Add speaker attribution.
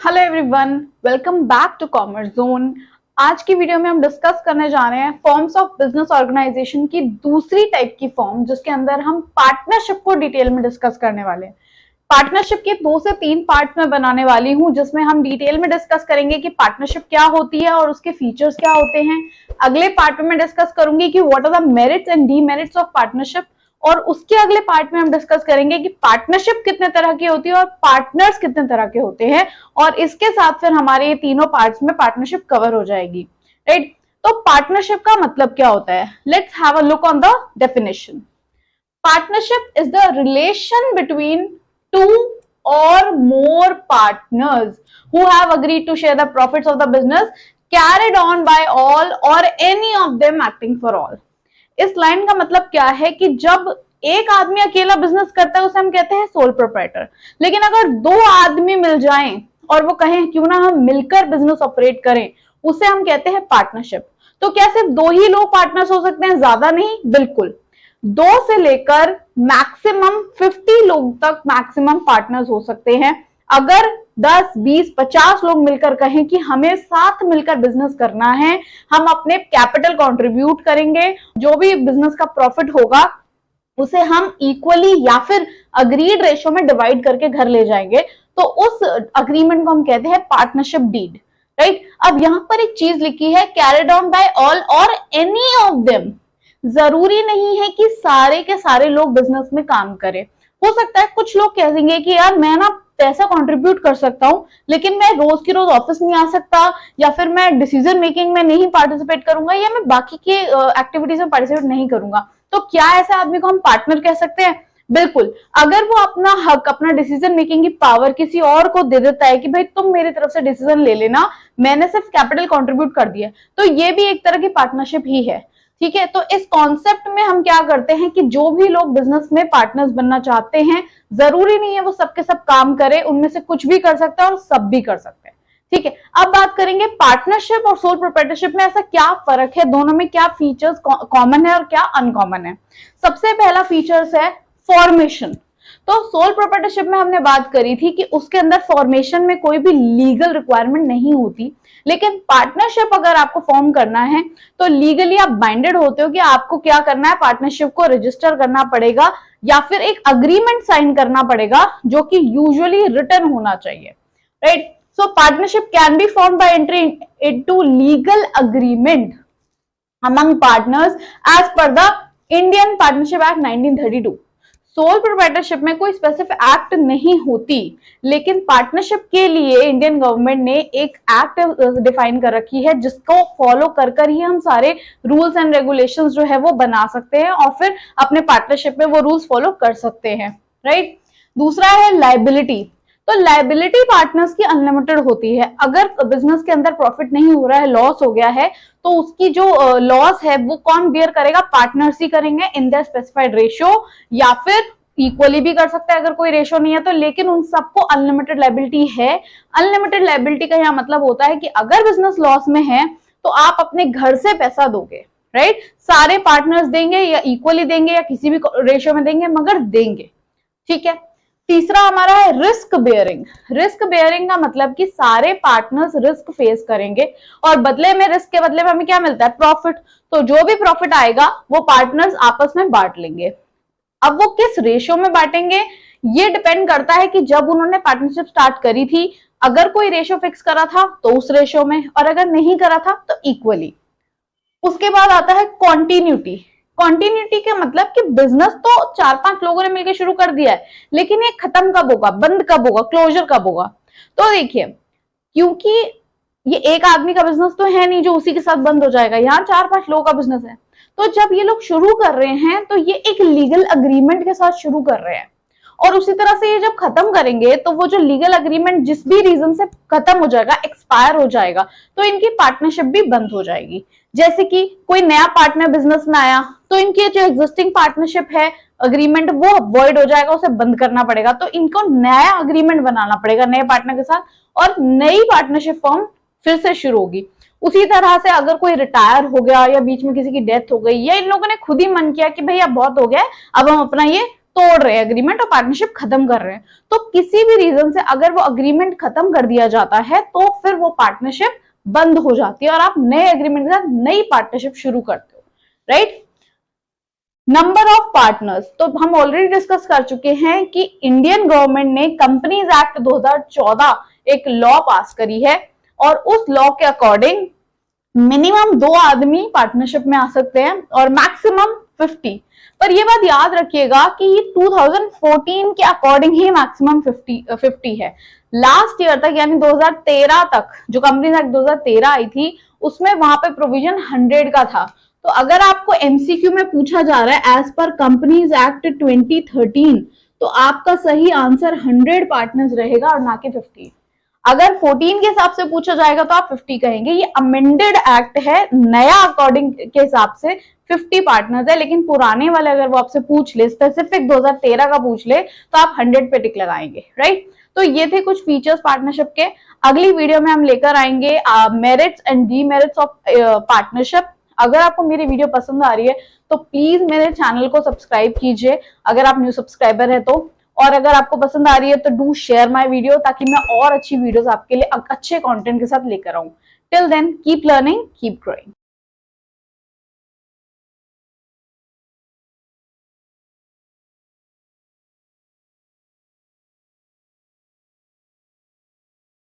Speaker 1: Hello everyone, welcome back to commerce zone. आज की video में हम डिस्कस करने जा रहे हैं फॉर्म्स ऑफ बिजनेस ऑर्गेनाइजेशन की दूसरी टाइप की फॉर्म, जिसके अंदर हम पार्टनरशिप को डिटेल में डिस्कस करने वाले हैं। पार्टनरशिप के 2 से 3 पार्ट्स में बनाने वाली हूं, जिसमें हम डिटेल में डिस्कस करेंगे कि पार्टनरशिप क्या होती है और उसके फीचर्स क्या होते हैं। अगले पार्ट में डिस्कस करूंगी कि what are the merits and demerits of partnership, और उसके अगले पार्ट में हम डिस्कस करेंगे कि पार्टनरशिप कितने तरह की होती है और पार्टनर्स कितने तरह के होते हैं, और इसके साथ फिर हमारे ये तीनों पार्ट्स में पार्टनरशिप कवर हो जाएगी। राइट, तो पार्टनरशिप का मतलब क्या होता है? Let's have a look on the definition. Partnership is the relation between two or more partners who have agreed to share the profits of the business carried on by all or any of them acting for all। इस line का मतलब क्या है कि जब एक आदमी अकेला बिजनेस करता है उसे हम कहते हैं सोल प्रोप्राइटर, लेकिन अगर 2 आदमी मिल जाएं और वो कहें क्यों ना हम मिलकर बिजनेस ऑपरेट करें, उसे हम कहते हैं पार्टनरशिप। तो क्या सिर्फ 2 ही लोग पार्टनर्स हो सकते हैं? ज्यादा नहीं, बिल्कुल 2 से लेकर मैक्सिमम 50 लोग तक मैक्सिमम पार्टनर्स हो सकते हैं। अगर 10, 20, 50 लोग मिलकर कहें कि हमें साथ मिलकर बिजनेस करना है, हम अपने कैपिटल कंट्रीब्यूट करेंगे, जो भी बिजनेस का प्रॉफिट होगा उसे हम इक्वली या फिर अग्रीड रेशियो में डिवाइड करके घर ले जाएंगे, तो उस अग्रीमेंट को हम कहते हैं पार्टनरशिप डीड। राइट, अब यहां पर एक चीज लिखी है, कैरिड ऑन बाय ऑल और एनी ऑफ देम। जरूरी नहीं है कि सारे के सारे लोग बिजनेस में काम करें। हो सकता है कुछ लोग कहेंगे कि यार मैं ना पैसा कंट्रीब्यूट कर सकता हूं, लेकिन मैं रोज की रोज ऑफिस नहीं आ सकता, या फिर मैं डिसीजन मेकिंग में नहीं पार्टिसिपेट करूंगा, या मैं बाकी के एक्टिविटीज में पार्टिसिपेट नहीं करूंगा। तो क्या ऐसे आदमी को हम पार्टनर कह सकते हैं? बिल्कुल। अगर वो अपना हक, अपना डिसीजन मेकिंग की पावर किसी और को दे देता है कि भाई तुम मेरी तरफ से डिसीजन ले लेना, मैंने सिर्फ कैपिटल कंट्रीब्यूट कर दिया, तो ये भी एक तरह की पार्टनरशिप ही है। ठीक है, तो इस कॉन्सेप्ट में हम क्या करते हैं कि जो भी लोग बिजनेस में पार्टनर्स बनना चाहते हैं, जरूरी नहीं है वो सबके सब काम करे, उनमें से कुछ भी कर सकता है और सब भी कर सकते हैं। ठीक है, अब बात करेंगे पार्टनरशिप और सोल प्रोप्राइटरशिप में ऐसा क्या फर्क है, दोनों में क्या फीचर्स कॉमन है और क्या अनकॉमन है। सबसे पहला फीचर्स है फॉर्मेशन। तो सोल प्रोप्राइटरशिप में हमने बात करी थी कि उसके अंदर फॉर्मेशन में कोई भी लीगल रिक्वायरमेंट नहीं होती, लेकिन पार्टनरशिप अगर आपको फॉर्म करना है तो लीगली आप बाइंडेड होते हो कि आपको क्या करना है, पार्टनरशिप को रजिस्टर करना पड़ेगा या फिर एक अग्रीमेंट साइन करना पड़ेगा, जो कि यूजुअली रिटन होना चाहिए। Right, so partnership can be form by entry into legal agreement among partners as per the Indian partnership act 1932। Sole proprietorship में कोई स्पेसिफिक एक्ट नहीं होती, लेकिन पार्टनरशिप के लिए इंडियन गवर्नमेंट ने एक एक्ट डिफाइन कर रखी है, जिसको फॉलो कर ही हम सारे रूल्स एंड रेगुलेशंस जो है वो बना सकते हैं और फिर अपने पार्टनरशिप में वो रूल्स फॉलो कर सकते हैं। राइट, दूसरा है लायबिलिटी। तो लायबिलिटी पार्टनर्स की अनलिमिटेड होती है। अगर बिजनेस के अंदर प्रॉफिट नहीं हो रहा है, लॉस हो गया है, तो उसकी जो लॉस है वो कौन बियर करेगा? पार्टनर्स ही करेंगे इन द स्पेसिफाइड रेशियो, या फिर इक्वली भी कर सकता है अगर कोई रेशियो नहीं है तो, लेकिन उन सबको अनलिमिटेड लायबिलिटी है। अनलिमिटेड लायबिलिटी का यहाँ मतलब होता है कि अगर बिजनेस लॉस में है तो आप अपने घर से पैसा दोगे। राइट, सारे पार्टनर्स देंगे या इक्वली देंगे या किसी भी रेशियो में देंगे, मगर देंगे। ठीक है, तीसरा हमारा है रिस्क बेयरिंग। रिस्क बेयरिंग का मतलब कि सारे पार्टनर्स रिस्क फेस करेंगे और बदले में, रिस्क के बदले में हमें क्या मिलता है? प्रॉफिट। तो जो भी प्रॉफिट आएगा वो पार्टनर्स आपस में बांट लेंगे। अब वो किस रेशियो में बांटेंगे ये डिपेंड करता है कि जब उन्होंने पार्टनरशिप स्टार्ट करी थी, अगर कोई रेशियो फिक्स करा था तो उस रेशियो में, और अगर नहीं करा था तो इक्वली। उसके बाद आता है कॉन्टिन्यूटी। कॉन्टिन्यूटी का मतलब कि बिजनेस तो 4-5 लोगों ने मिलकर शुरू कर दिया है, लेकिन ये खत्म कब होगा, बंद कब होगा, क्लोजर कब होगा? तो देखिए, क्योंकि ये एक आदमी का बिजनेस तो है नहीं जो उसी के साथ बंद हो जाएगा, यहाँ 4-5 लोगों का बिजनेस है। तो जब ये लोग शुरू कर रहे हैं तो ये एक लीगल अग्रीमेंट के साथ शुरू कर रहे हैं, और उसी तरह से ये जब खत्म करेंगे तो वो जो लीगल अग्रीमेंट जिस भी रीजन से खत्म हो जाएगा, एक्सपायर हो जाएगा, तो इनकी पार्टनरशिप भी बंद हो जाएगी। जैसे कि कोई नया पार्टनर बिजनेस में आया तो इनकी जो एग्जिस्टिंग पार्टनरशिप है, अग्रीमेंट, वो वॉइड हो जाएगा, उसे बंद करना पड़ेगा, तो इनको नया अग्रीमेंट बनाना पड़ेगा नए पार्टनर के साथ, और नई पार्टनरशिप फॉर्म फिर से शुरू होगी। उसी तरह से अगर कोई रिटायर हो गया या बीच में किसी की डेथ हो गई, या इन लोगों ने खुद ही मन किया कि भाई अब बहुत हो गया, अब हम अपना ये तोड़ रहे हैं एग्रीमेंट और पार्टनरशिप खत्म कर रहे हैं, तो किसी भी रीजन से अगर वो अग्रीमेंट खत्म कर दिया जाता है तो फिर वो पार्टनरशिप बंद हो जाती है और आप नए एग्रीमेंट के साथ नई पार्टनरशिप शुरू करते हो, राइट। नंबर ऑफ पार्टनर्स, तो हम ऑलरेडी डिस्कस कर चुके हैं कि इंडियन गवर्नमेंट ने कंपनीज एक्ट 2014 एक लॉ पास करी है और उस लॉ के अकॉर्डिंग मिनिमम 2 आदमी पार्टनरशिप में आ सकते हैं और मैक्सिमम 50। पर ये बात याद रखिएगा कि ये 2014 के अकॉर्डिंग ही मैक्सिमम 50 है। लास्ट ईयर तक यानी 2013 तक जो कंपनीज एक्ट 2013 आई थी उसमें वहां पे प्रोविजन 100 का था। तो अगर आपको एमसीक्यू में पूछा जा रहा है एज पर कंपनीज एक्ट 2013 तो आपका सही आंसर 100 पार्टनर्स रहेगा और ना कि 50। अगर 14 के हिसाब से पूछा जाएगा तो आप 50 कहेंगे। ये अमेंडेड एक्ट है, नया अकॉर्डिंग के हिसाब से 50 पार्टनर्स है, लेकिन पुराने वाले अगर वो आपसे पूछ ले, स्पेसिफिक 2013 का पूछ ले तो आप 100 पे टिक लगाएंगे, राइट। तो ये थे कुछ फीचर्स पार्टनरशिप के। अगली वीडियो में हम लेकर आएंगे merits and demerits of partnership. अगर आपको मेरी वीडियो पसंद आ रही है तो प्लीज मेरे चैनल को सब्सक्राइब कीजिए अगर आप न्यू सब्सक्राइबर है तो, और अगर आपको पसंद आ रही है तो डू शेयर माय वीडियो ताकि मैं और अच्छी वीडियोस आपके लिए अच्छे कंटेंट के साथ लेकर आऊं। Till then keep learning, keep growing.